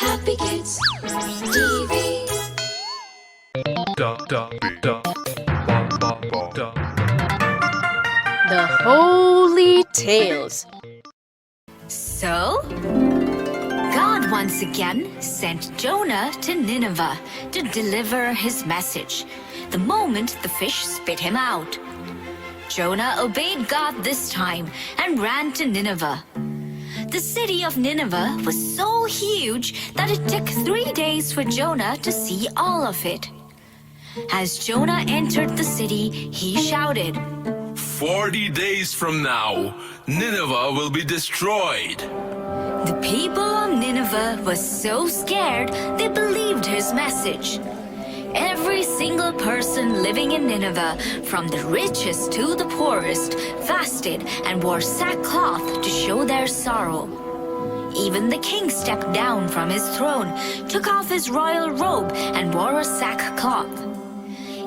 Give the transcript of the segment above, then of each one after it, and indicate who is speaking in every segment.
Speaker 1: Happy Kids TV.
Speaker 2: The Holy Tales.
Speaker 3: So, God once again sent Jonah to Nineveh to deliver his message the moment the fish spit him out. Jonah obeyed God this time and ran to Nineveh. The city of Nineveh was so huge that it took 3 days for Jonah to see all of it. As Jonah entered the city, he shouted,
Speaker 4: 40 days from now, Nineveh will be destroyed.
Speaker 3: The people of Nineveh were so scared they believed his message. Every single person living in Nineveh, from the richest to the poorest, fasted and wore sackcloth to show their sorrow. Even the king stepped down from his throne, took off his royal robe, and wore a sackcloth.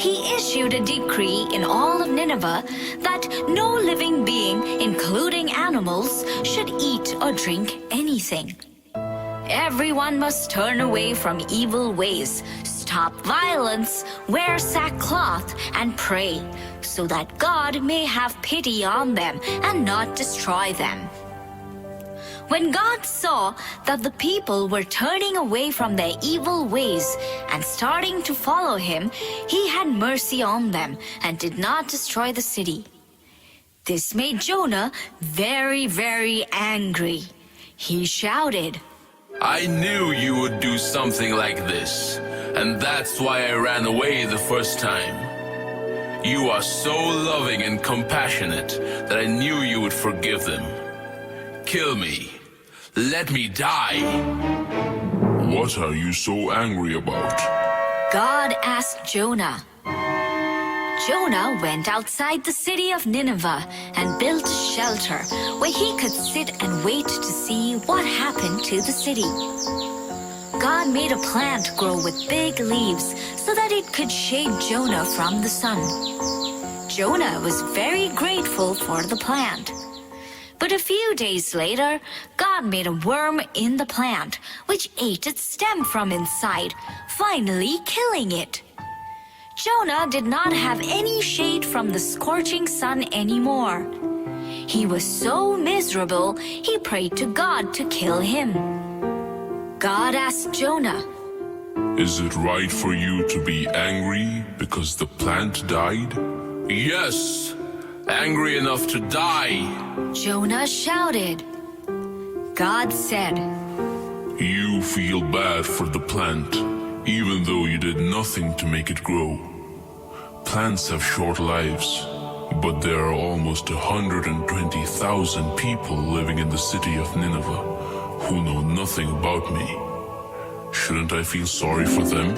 Speaker 3: He issued a decree in all of Nineveh that no living being, including animals, should eat or drink anything. Everyone must turn away from evil ways, stop violence, wear sackcloth, and pray, so that God may have pity on them and not destroy them. When God saw that the people were turning away from their evil ways and starting to follow him, he had mercy on them and did not destroy the city. This made Jonah very, very angry. He shouted,
Speaker 4: I knew you would do something like this, and that's why I ran away the first time. You are so loving and compassionate that I knew you would forgive them. Kill me. Let me die.
Speaker 5: What are you so angry about?
Speaker 3: God asked Jonah. Jonah went outside the city of Nineveh and built a shelter where he could sit and wait to see what happened to the city. God made a plant grow with big leaves so that it could shade Jonah from the sun. Jonah was very grateful for the plant. But a few days later, God made a worm in the plant, which ate its stem from inside, finally killing it. Jonah did not have any shade from the scorching sun anymore. He was so miserable, he prayed to God to kill him. God asked Jonah,
Speaker 5: Is it right for you to be angry because the plant died?
Speaker 4: Yes, angry enough to die.
Speaker 3: Jonah shouted. God said,
Speaker 5: You feel bad for the plant, even though you did nothing to make it grow. Plants have short lives, but there are almost 120,000 people living in the city of Nineveh who know nothing about me. Shouldn't I feel sorry for them?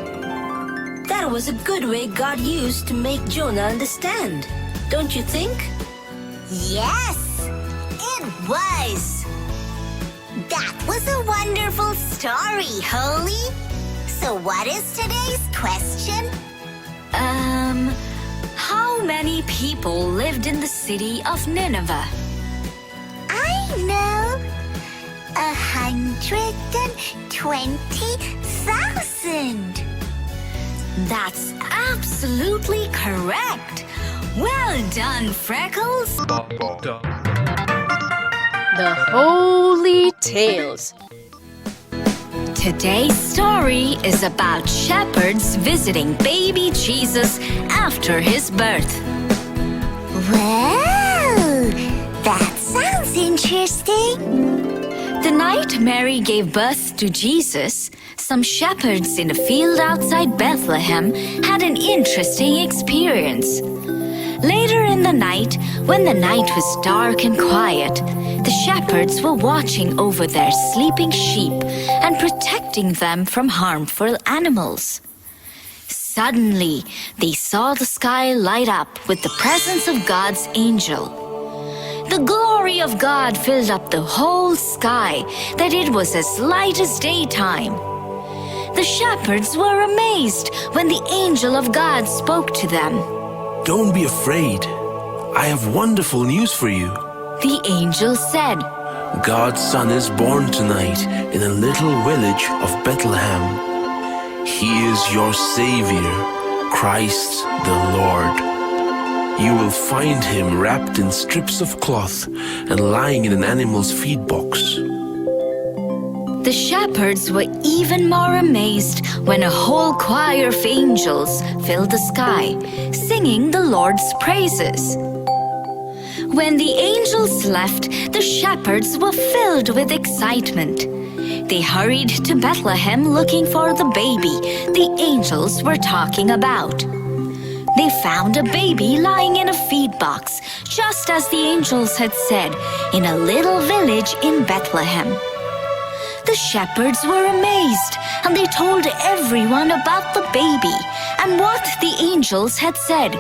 Speaker 6: That was a good way God used to make Jonah understand, don't you think?
Speaker 7: Yes, it was. That was a wonderful story, Holy. So what is today's question?
Speaker 3: How many people lived in the city of Nineveh?
Speaker 7: I know. 120,000.
Speaker 3: That's absolutely correct. Well done, Freckles.
Speaker 2: The Holy Tales.
Speaker 3: Today's story is about shepherds visiting baby Jesus after his birth.
Speaker 7: Well, that sounds interesting.
Speaker 3: The night Mary gave birth to Jesus, some shepherds in a field outside Bethlehem had an interesting experience. Later in the night, when the night was dark and quiet, the shepherds were watching over their sleeping sheep and protecting them from harmful animals. Suddenly, they saw the sky light up with the presence of God's angel. The glory of God filled up the whole sky, that it was as light as daytime. The shepherds were amazed when the angel of God spoke to them.
Speaker 8: Don't be afraid. I have wonderful news for you.
Speaker 3: The angel said,
Speaker 8: God's Son is born tonight in a little village of Bethlehem. He is your Savior, Christ the Lord. You will find him wrapped in strips of cloth and lying in an animal's feed box.
Speaker 3: The shepherds were even more amazed when a whole choir of angels filled the sky, singing the Lord's praises. When the angels left, the shepherds were filled with excitement. They hurried to Bethlehem looking for the baby the angels were talking about. They found a baby lying in a feed box, just as the angels had said, in a little village in Bethlehem. The shepherds were amazed, and they told everyone about the baby and what the angels had said.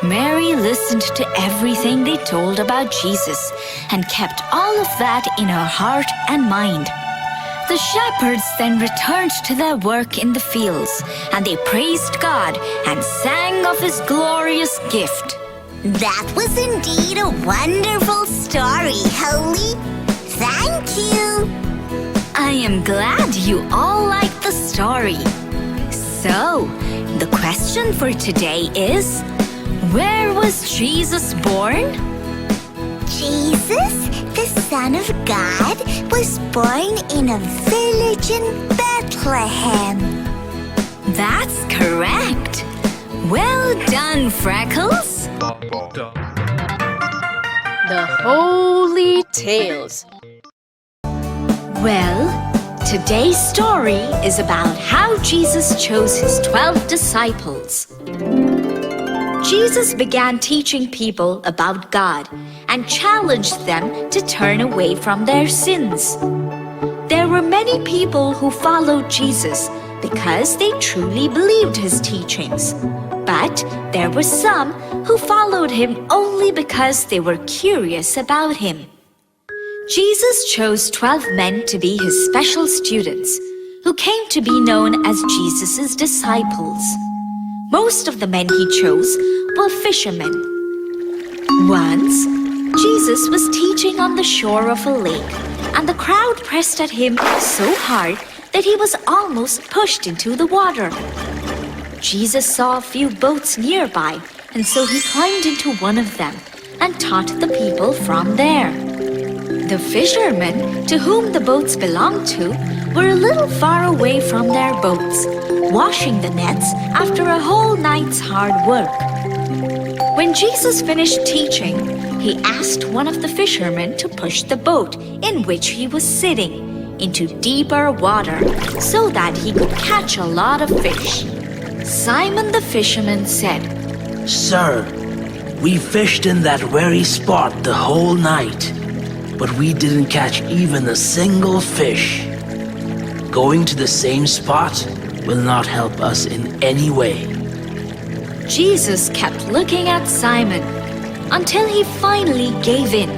Speaker 3: Mary listened to everything they told about Jesus and kept all of that in her heart and mind. The shepherds then returned to their work in the fields, and they praised God and sang of his glorious gift.
Speaker 7: That was indeed a wonderful story, Holy. Thank you.
Speaker 3: I am glad you all liked the story. So, the question for today is, where was Jesus born?
Speaker 7: Jesus, the Son of God, was born in a village in Bethlehem.
Speaker 3: That's correct. Well done, Freckles.
Speaker 2: The Holy Tales.
Speaker 3: Well, today's story is about how Jesus chose his 12 disciples. Jesus began teaching people about God and challenged them to turn away from their sins. There were many people who followed Jesus because they truly believed his teachings. But there were some who followed him only because they were curious about him. Jesus chose 12 men to be his special students, who came to be known as Jesus' disciples. Most of the men he chose were fishermen. Once, Jesus was teaching on the shore of a lake, and the crowd pressed at him so hard that he was almost pushed into the water. Jesus saw a few boats nearby, and so he climbed into one of them and taught the people from there. The fishermen, to whom the boats belonged to, were a little far away from their boats, washing the nets after a whole night's hard work. When Jesus finished teaching, he asked one of the fishermen to push the boat in which he was sitting into deeper water so that he could catch a lot of fish. Simon the fisherman said,
Speaker 8: Sir, we fished in that very spot the whole night, but we didn't catch even a single fish. Going to the same spot will not help us in any way.
Speaker 3: Jesus kept looking at Simon until he finally gave in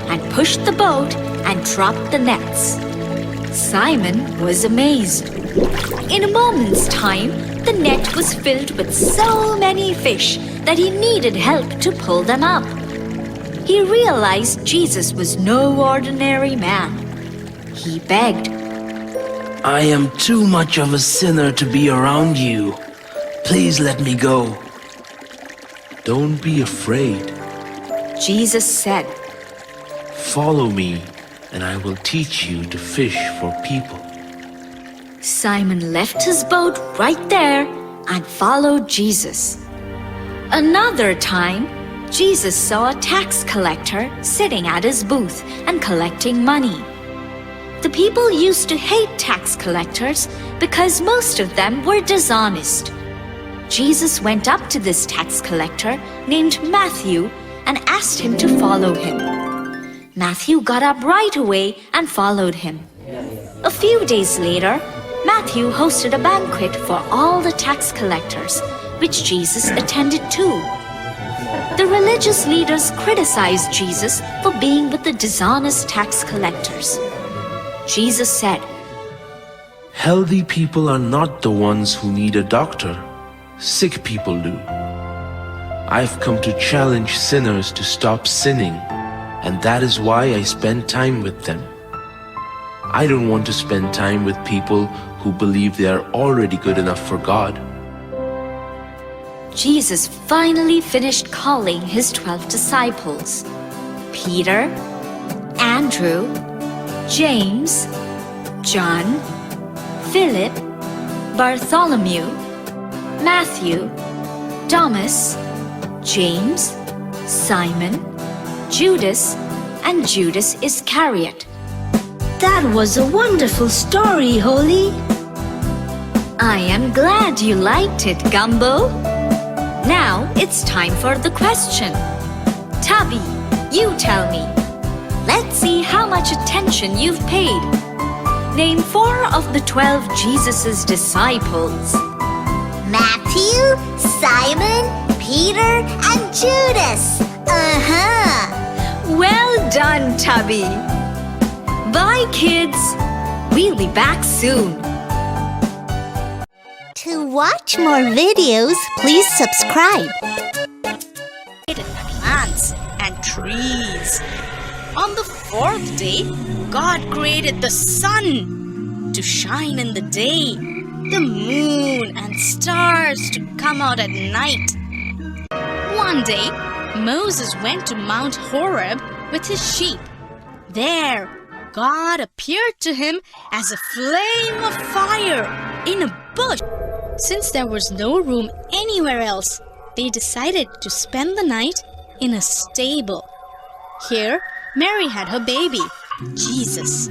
Speaker 3: and pushed the boat and dropped the nets. Simon was amazed. In a moment's time, the net was filled with so many fish that he needed help to pull them up. He realized Jesus was no ordinary man. He begged,
Speaker 8: I am too much of a sinner to be around you. Please let me go. Don't be afraid.
Speaker 3: Jesus said,
Speaker 8: Follow me, and I will teach you to fish for people.
Speaker 3: Simon left his boat right there and followed Jesus. Another time, Jesus saw a tax collector sitting at his booth and collecting money. The people used to hate tax collectors because most of them were dishonest. Jesus went up to this tax collector named Matthew and asked him to follow him. Matthew got up right away and followed him. A few days later, Matthew hosted a banquet for all the tax collectors, which Jesus attended to. The religious leaders criticized Jesus for being with the dishonest tax collectors. Jesus said,
Speaker 8: Healthy people are not the ones who need a doctor. Sick people do. I've come to challenge sinners to stop sinning and that is why I spend time with them. I don't want to spend time with people who believe they are already good enough for God.
Speaker 3: Jesus finally finished calling his 12 disciples: Peter, Andrew, James, John, Philip, Bartholomew, Matthew, Thomas, James, Simon, Judas, and Judas Iscariot.
Speaker 6: That was a wonderful story, Holly.
Speaker 3: I am glad you liked it, Gumbo. Now it's time for the question. Tubby, you tell me. Let's see how much attention you've paid. Name 4 of the 12 Jesus's disciples.
Speaker 7: Matthew, Simon, Peter, and Judas.
Speaker 3: Well done, Tubby. Bye, kids. We'll be back soon.
Speaker 7: To watch more videos, please subscribe.
Speaker 2: Plants and trees. On the 4th day, God created the sun to shine in the day, the moon and stars to come out at night. One day, Moses went to Mount Horeb with his sheep. There, God appeared to him as a flame of fire in a bush. Since there was no room anywhere else, they decided to spend the night in a stable. Here, Mary had her baby, Jesus.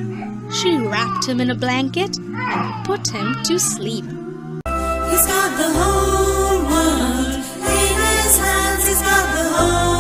Speaker 2: She wrapped him in a blanket and put him to sleep.
Speaker 1: He's got the whole world in his hands. He's got the whole